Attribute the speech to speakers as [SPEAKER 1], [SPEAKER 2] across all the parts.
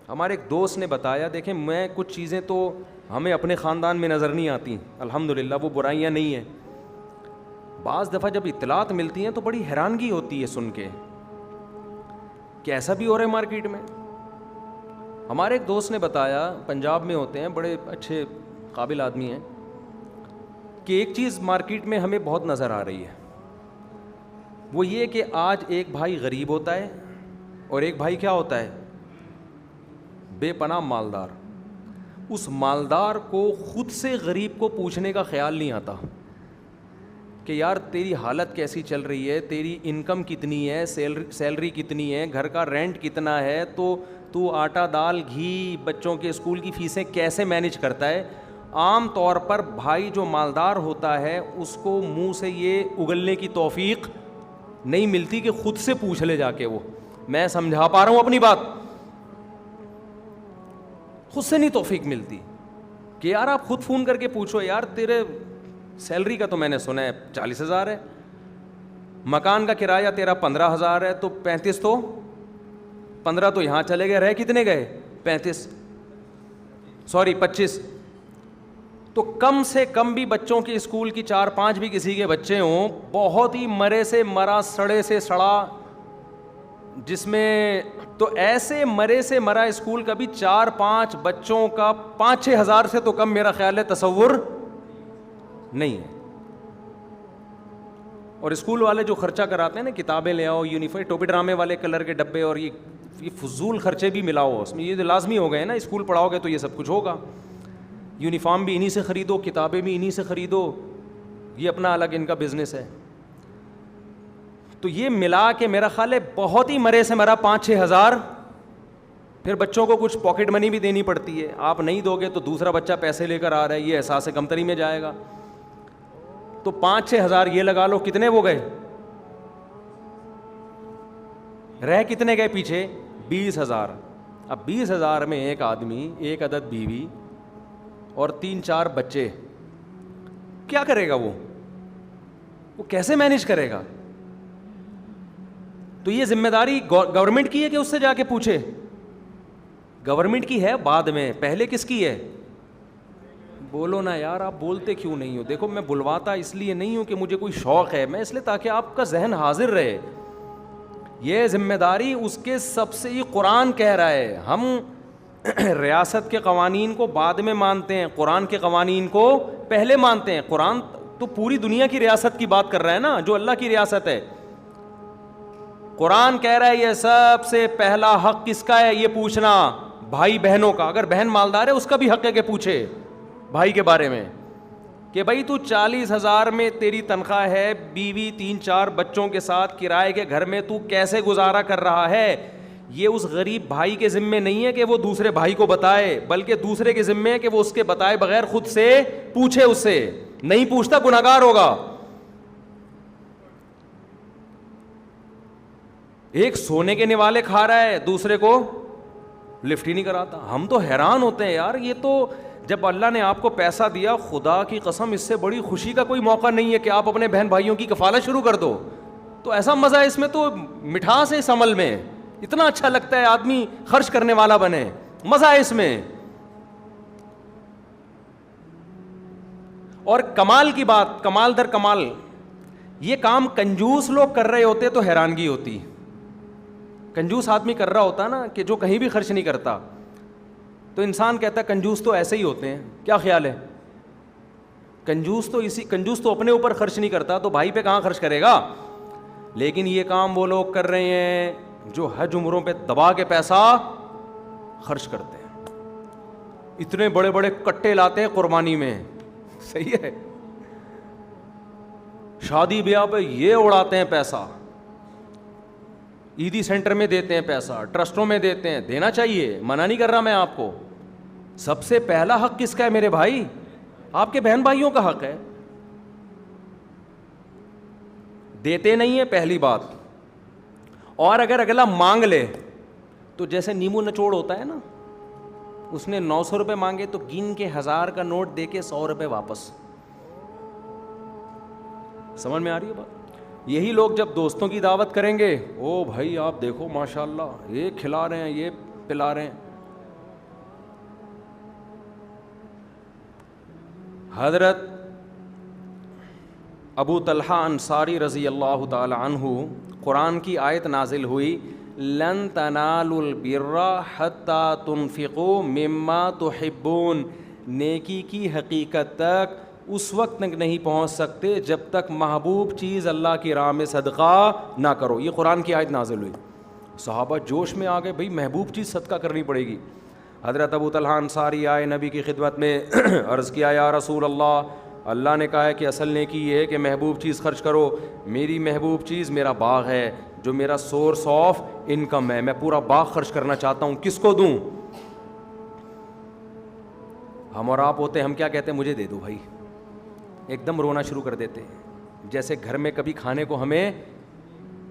[SPEAKER 1] ہمارے ایک دوست نے بتایا, دیکھیں میں کچھ چیزیں تو ہمیں اپنے خاندان میں نظر نہیں آتی, الحمدللہ وہ برائیاں نہیں ہیں, بعض دفعہ جب اطلاعات ملتی ہیں تو بڑی حیرانگی ہوتی ہے سن کے کہ ایسا بھی ہو رہا ہے مارکیٹ میں. ہمارے ایک دوست نے بتایا, پنجاب میں ہوتے ہیں, بڑے اچھے قابل آدمی ہیں, کہ ایک چیز مارکیٹ میں ہمیں بہت نظر آ رہی ہے, وہ یہ کہ آج ایک بھائی غریب ہوتا ہے اور ایک بھائی کیا ہوتا ہے, بے پناہ مالدار. اس مالدار کو خود سے غریب کو پوچھنے کا خیال نہیں آتا کہ یار تیری حالت کیسی چل رہی ہے, تیری انکم کتنی ہے, سیلری کتنی ہے, گھر کا رینٹ کتنا ہے, تو آٹا دال گھی بچوں کے اسکول کی فیسیں کیسے مینیج کرتا ہے. عام طور پر بھائی جو مالدار ہوتا ہے اس کو منہ سے یہ اگلنے کی توفیق نہیں ملتی کہ خود سے پوچھ لے جا کے. وہ میں سمجھا پا رہا ہوں اپنی بات, خود سے نہیں توفیق ملتی کہ یار آپ خود فون کر کے پوچھو, یار تیرے سیلری کا تو میں نے سنا ہے 40,000 ہے, مکان کا کرایہ تیرا 15,000 ہے, تو 35 تو 15 تو یہاں چلے گئے, رہ کتنے گئے 25, تو کم سے کم بھی بچوں کے اسکول کی 4-5 بھی کسی کے بچے ہوں, بہت ہی مرے سے مرا سڑے سے سڑا, جس میں تو ایسے مرے سے مرا اسکول کا بھی 4-5 بچوں کا 5-6 ہزار سے تو کم میرا خیال ہے تصور نہیں ہے. اور اسکول والے جو خرچہ کراتے ہیں نا, کتابیں لے آؤ, یونیفارم, ٹوپی ڈرامے والے کلر کے ڈبے, اور یہ فضول خرچے بھی ملاؤ اس میں, یہ تو لازمی ہو گئے نا, اسکول پڑھاؤ گے تو یہ سب کچھ ہوگا. یونیفارم بھی انہی سے خریدو, کتابیں بھی انہی سے خریدو, یہ اپنا الگ ان کا بزنس ہے. تو یہ ملا کے میرا خیال ہے بہت ہی مرے سے مرا 5-6 ہزار. پھر بچوں کو کچھ پاکٹ منی بھی دینی پڑتی ہے, آپ نہیں دو گے تو دوسرا بچہ پیسے لے کر آ رہا ہے, یہ احساس کمتری میں جائے گا. تو 5-6 ہزار یہ لگا لو, کتنے وہ گئے, رہ کتنے گئے پیچھے 20,000. اب 20,000 میں ایک آدمی, ایک عدد بیوی اور 3-4 بچے, کیا کرے گا وہ کیسے مینیج کرے گا؟ تو یہ ذمہ داری گورنمنٹ کی ہے کہ اس سے جا کے پوچھے؟ گورنمنٹ کی ہے بعد میں, پہلے کس کی ہے؟ بولو نا یار, آپ بولتے کیوں نہیں ہو؟ دیکھو میں بلواتا اس لیے نہیں ہوں کہ مجھے کوئی شوق ہے, میں اس لیے تاکہ آپ کا ذہن حاضر رہے. یہ ذمہ داری اس کے سب سے ہی قرآن کہہ رہا ہے. ہم ریاست کے قوانین کو بعد میں مانتے ہیں, قرآن کے قوانین کو پہلے مانتے ہیں. قرآن تو پوری دنیا کی ریاست کی بات کر رہا ہے نا, جو اللہ کی ریاست ہے. قرآن کہہ رہا ہے یہ سب سے پہلا حق کس کا ہے, یہ پوچھنا بھائی بہنوں کا. اگر بہن مالدار ہے اس کا بھی حق ہے کہ پوچھے بھائی کے بارے میں, کہ بھائی تو 40,000 میں تیری تنخواہ ہے, بیوی 3-4 بچوں کے ساتھ کرائے کے گھر میں تو کیسے گزارا کر رہا ہے؟ یہ اس غریب بھائی کے ذمے نہیں ہے کہ وہ دوسرے بھائی کو بتائے, بلکہ دوسرے کے ذمے ہے کہ وہ اس کے بتائے بغیر خود سے پوچھے. اس سے نہیں پوچھتا گناہگار ہوگا. ایک سونے کے نوالے کھا رہا ہے, دوسرے کو لفٹ ہی نہیں کراتا. ہم تو حیران ہوتے ہیں یار, یہ تو جب اللہ نے آپ کو پیسہ دیا, خدا کی قسم اس سے بڑی خوشی کا کوئی موقع نہیں ہے کہ آپ اپنے بہن بھائیوں کی کفالت شروع کر دو. تو ایسا مزہ ہے اس میں, تو مٹھاس ہے اس عمل میں, اتنا اچھا لگتا ہے آدمی خرچ کرنے والا بنے, مزہ ہے اس میں. اور کمال کی بات, کمال در کمال, یہ کام کنجوس لوگ کر رہے ہوتے تو حیرانگی ہوتی. کنجوس آدمی کر رہا ہوتا نا, کہ جو کہیں بھی خرچ نہیں کرتا, تو انسان کہتا ہے کنجوس تو ایسے ہی ہوتے ہیں. کیا خیال ہے؟ کنجوس تو اپنے اوپر خرچ نہیں کرتا, تو بھائی پہ کہاں خرچ کرے گا؟ لیکن یہ کام وہ لوگ کر رہے ہیں جو حج عمروں پہ دبا کے پیسہ خرچ کرتے ہیں, اتنے بڑے بڑے کٹے لاتے ہیں قربانی میں, صحیح ہے, شادی بیاہ پہ یہ اڑاتے ہیں پیسہ, عیدی سینٹر میں دیتے ہیں پیسہ, ٹرسٹوں میں دیتے ہیں. دینا چاہیے, منع نہیں کر رہا میں آپ کو. سب سے پہلا حق کس کا ہے میرے بھائی؟ آپ کے بہن بھائیوں کا حق ہے. دیتے نہیں ہے پہلی بات. اور اگر اگلا مانگ لے تو جیسے نیمو نچوڑ ہوتا ہے نا, اس نے 900 روپے مانگے تو گن کے 1000 کا نوٹ دے کے 100 روپے واپس. سمجھ میں آ رہی ہے بات؟ یہی لوگ جب دوستوں کی دعوت کریں گے, او بھائی آپ دیکھو ماشاء اللہ یہ کھلا رہے ہیں, یہ پلا رہے ہیں, حضرت ابو طلحہ انصاری رضی اللہ تعالی عنہ، قرآن کی آیت نازل ہوئی، لن تنالوا البر حتی تنفقوا مما تحبون، نیکی کی حقیقت تک اس وقت تک نہیں پہنچ سکتے جب تک محبوب چیز اللہ کی راہ میں صدقہ نہ کرو. یہ قرآن کی آیت نازل ہوئی. صحابہ جوش میں آ گئے، بھئی محبوب چیز صدقہ کرنی پڑے گی. حضرت ابو طلحہ انصاری آئے نبی کی خدمت میں، عرض کیا یا رسول اللہ، اللہ نے کہا ہے کہ اصل نیکی یہ ہے کہ محبوب چیز خرچ کرو. میری محبوب چیز میرا باغ ہے، جو میرا سورس آف انکم ہے، میں پورا باغ خرچ کرنا چاہتا ہوں، کس کو دوں؟ ہم اور آپ ہوتے ہیں، ہم کیا کہتے ہیں؟ مجھے دے دو بھائی. ایک دم رونا شروع کر دیتے ہیں، جیسے گھر میں کبھی کھانے کو ہمیں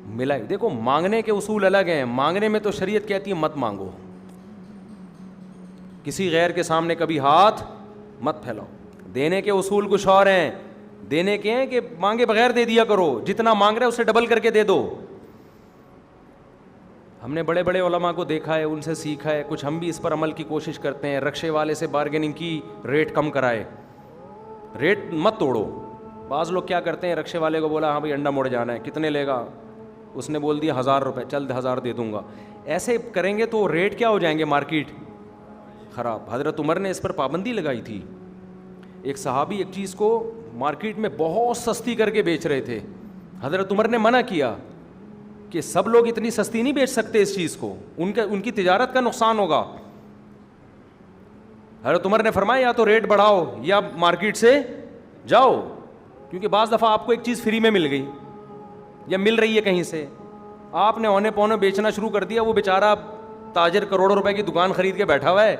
[SPEAKER 1] ملا. دیکھو مانگنے کے اصول الگ ہیں. مانگنے میں تو شریعت کہتی ہے مت مانگو، کسی غیر کے سامنے کبھی ہاتھ مت پھیلاؤ. دینے کے اصول کچھ اور ہیں. دینے کے ہیں کہ مانگے بغیر دے دیا کرو، جتنا مانگ رہے اسے ڈبل کر کے دے دو. ہم نے بڑے بڑے علماء کو دیکھا ہے، ان سے سیکھا ہے، کچھ ہم بھی اس پر عمل کی کوشش کرتے ہیں. رکشے والے سے بارگیننگ کی، ریٹ کم کرائے، ریٹ مت توڑو. بعض لوگ کیا کرتے ہیں، رکشے والے کو بولا ہاں بھائی انڈا موڑ جانا ہے، کتنے لے گا؟ اس نے بول دیا 1000 روپے، چل 1000 دے دوں گا. ایسے کریں گے تو ریٹ کیا ہو جائیں گے؟ مارکیٹ خراب. حضرت عمر نے اس پر پابندی لگائی تھی. ایک صحابی ایک چیز کو مارکیٹ میں بہت سستی کر کے بیچ رہے تھے. حضرت عمر نے منع کیا کہ سب لوگ اتنی سستی نہیں بیچ سکتے اس چیز کو، ان کی تجارت کا نقصان ہوگا. حضرت عمر نے فرمایا یا تو ریٹ بڑھاؤ یا مارکیٹ سے جاؤ، کیونکہ بعض دفعہ آپ کو ایک چیز فری میں مل گئی یا مل رہی ہے کہیں سے، آپ نے اونے پونے بیچنا شروع کر دیا. وہ بیچارہ تاجر کروڑوں روپے کی دکان خرید کے بیٹھا ہوا ہے،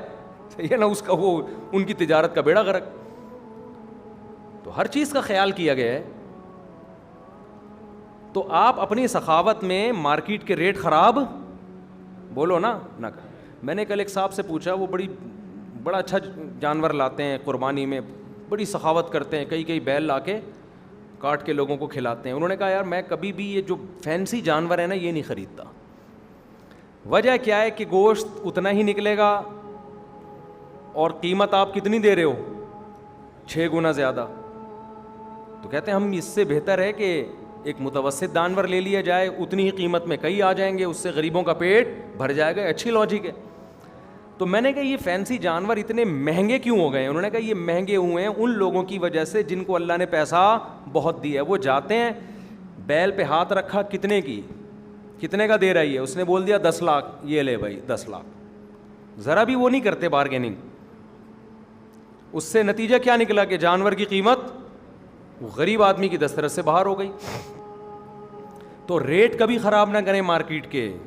[SPEAKER 1] صحیح ہے نا، اس کا وہ ان کی تجارت کا بیڑا غرق. تو ہر چیز کا خیال کیا گیا ہے. تو آپ اپنی سخاوت میں مارکیٹ کے ریٹ خراب بولو نا نہ کر. میں نے کل ایک صاحب سے پوچھا، وہ بڑا اچھا جانور لاتے ہیں قربانی میں، بڑی سخاوت کرتے ہیں، کئی بیل لا کے کاٹ کے لوگوں کو کھلاتے ہیں. انہوں نے کہا یار میں کبھی بھی یہ جو فینسی جانور ہے نا یہ نہیں خریدتا. وجہ کیا ہے کہ گوشت اتنا ہی نکلے گا اور قیمت آپ کتنی دے رہے ہو؟ 6 گنا زیادہ. تو کہتے ہیں ہم اس سے بہتر ہے کہ ایک متوسط جانور لے لیا جائے، اتنی ہی قیمت میں کئی آ جائیں گے، اس سے غریبوں کا پیٹ بھر جائے گا. اچھی لاجک ہے. تو میں نے کہا یہ فینسی جانور اتنے مہنگے کیوں ہو گئے ہیں؟ انہوں نے کہا یہ مہنگے ہوئے ہیں ان لوگوں کی وجہ سے جن کو اللہ نے پیسہ بہت دیا ہے. وہ جاتے ہیں، بیل پہ ہاتھ رکھا، کتنے کا دے رہی ہے؟ اس نے بول دیا 10 لاکھ، یہ لے بھائی 10 لاکھ. ذرا بھی وہ نہیں کرتے بارگیننگ. اس سے نتیجہ کیا نکلا کہ جانور کی قیمت غریب آدمی کی دسترس سے باہر ہو گئی. تو ریٹ کبھی خراب نہ کریں مارکیٹ کے.